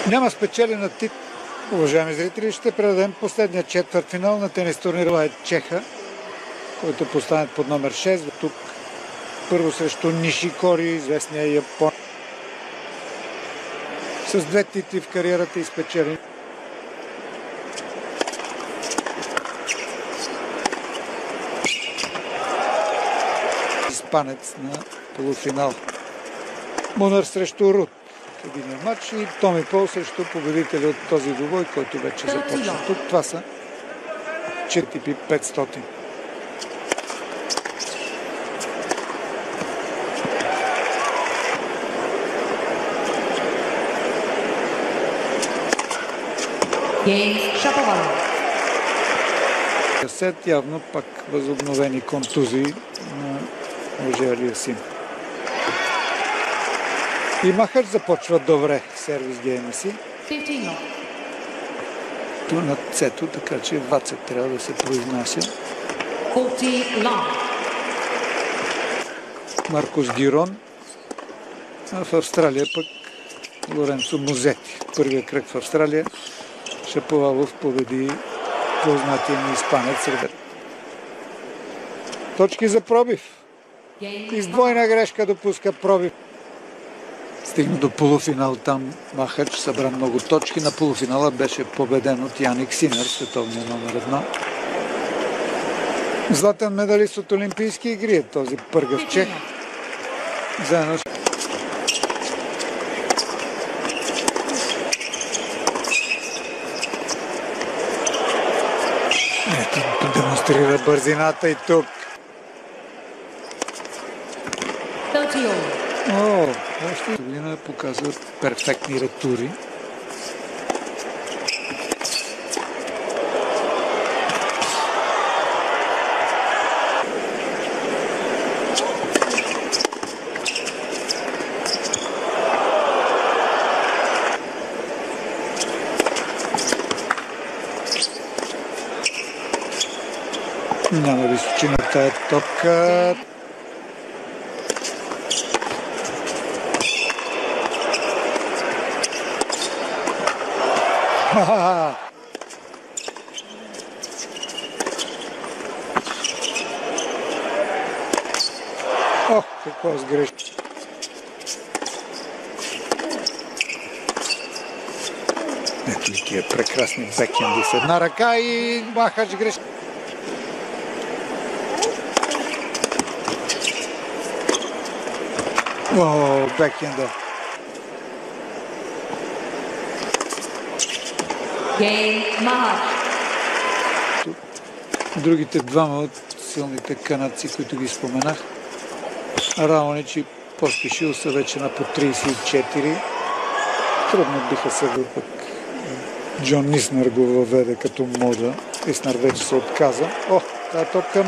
Няма спечелена титла. Уважаеми зрители, ще предадем последния четвъртфинал на тенис турнира е Чеха, който е поставен под номер 6. Тук първо срещу Нишикори, известния япон. С 2 титли в кариерата изпечелен. Испанец на полуфинал. Мунър срещу Рут в единия матч и Томи Пол срещу победителя от този двубой, който вече започна тук. Това са 4500. Сет, явно пак възобновени контузии на Ожи Алиасим. И Махач започва добре сервис гейма си. Ту на цето, така че Вацет трябва да се произнася. Маркус Гирон. А в Австралия пък Лоренцо Музети. Първия кръг в Австралия. Шаповалов победи познатия ни испанец. Точки за пробив. И с двойна грешка допуска пробив. Стигна до полуфинал там. Махач събра много точки. На полуфинала беше победен от Яник Синер, световния номер 1. Златен медалист от Олимпийски игри е този пъргав чех. Заедно с... Ето, демонстрира бързината и тук. Още година показва перфектни ретури. Няма височина тая топка. Ох, какво сгреши. Ето ли тия прекрасни бекенди с една ръка и Махач греши. О, бекенда. Другите двама от силните канадци, които ги споменах. Раонич и Поспешил са вече на по 34. Трудно биха се пък. Джон Ниснер го въведе като мода. Ниснер вече се отказа. О, тая топка.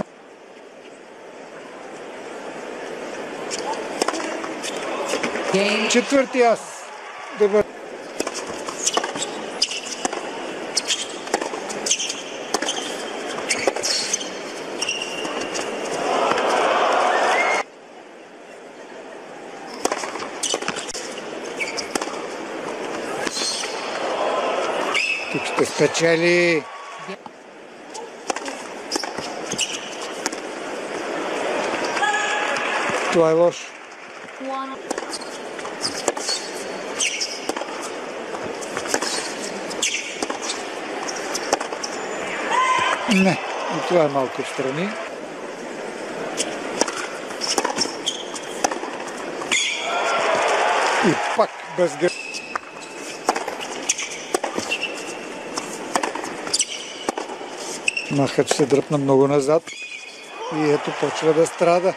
Четвърти ас. Добър. Тук ще спечели. Това е лошо. Не, и това е малко встрани. И пак без гър. Махач се дръпна много назад и ето почва да страда.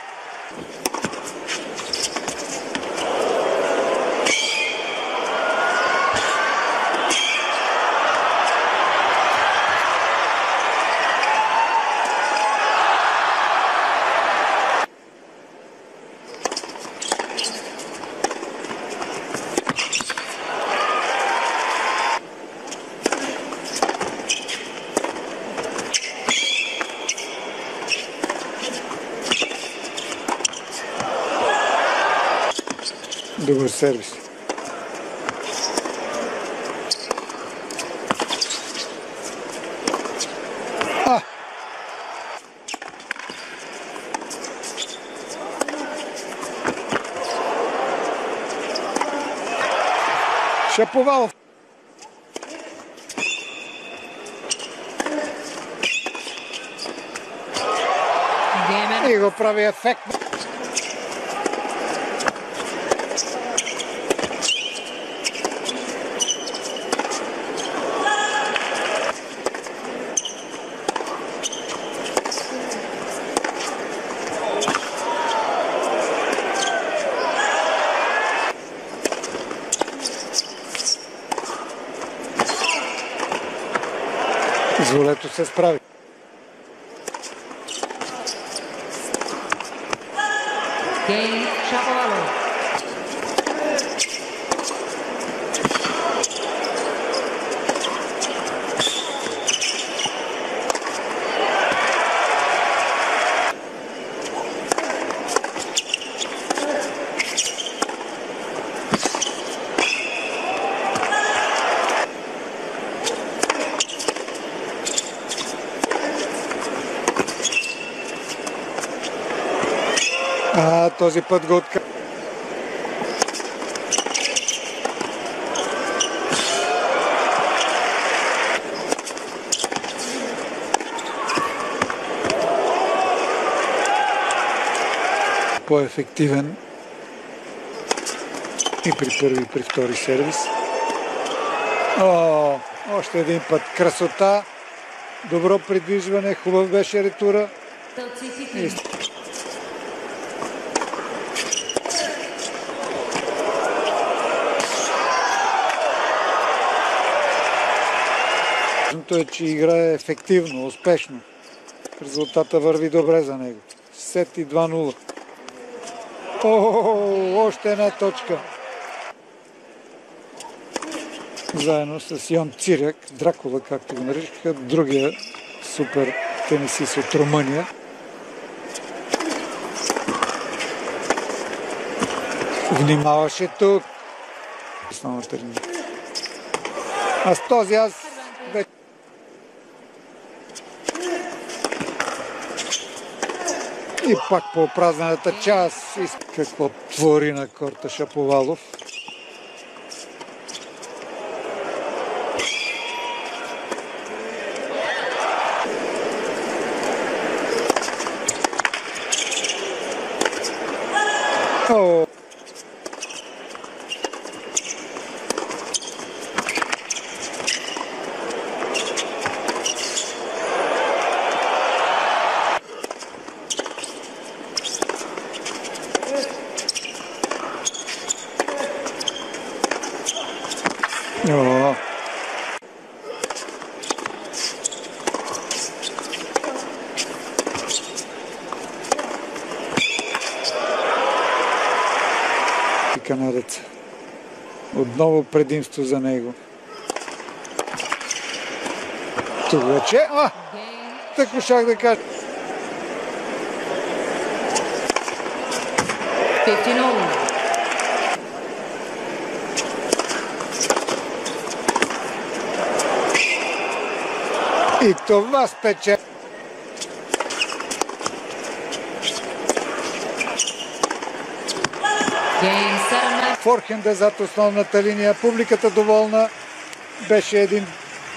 Добър сервис. Шаповалов. И го прави ефектно. Золето се справи. Game Shapovalov. Този път го отказа. По-ефективен и при първи, и при втори сервис. Още един път. Красота, добро придвижване, хубав беше ретура. Важното е, че играе ефективно, успешно. Резултата върви добре за него. Сет и 2-0. Още една точка. Заедно с Йон Циряк, Дракула, както го наричаха, другия супер тенисист от Румъния. Внимаваше тук. Основната линия. А с този И пак по празнената част. Какво твори на корта Шаповалов. Канадец. Отново предимство за него. Тук вече. Тако шах да кажа. 15-0. И това спече. Форхенда зад основната линия. Публиката доволна. Беше един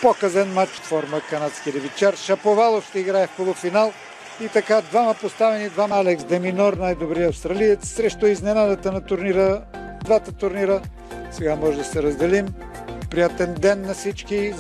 показен матч от форма канадски левичар. Шаповалов ще играе в полуфинал. И така, двама поставени, двама. Алекс де Минор, най-добрият австралиец, срещу изненадата на турнира. Двата турнира. Сега може да се разделим. Приятен ден на всички.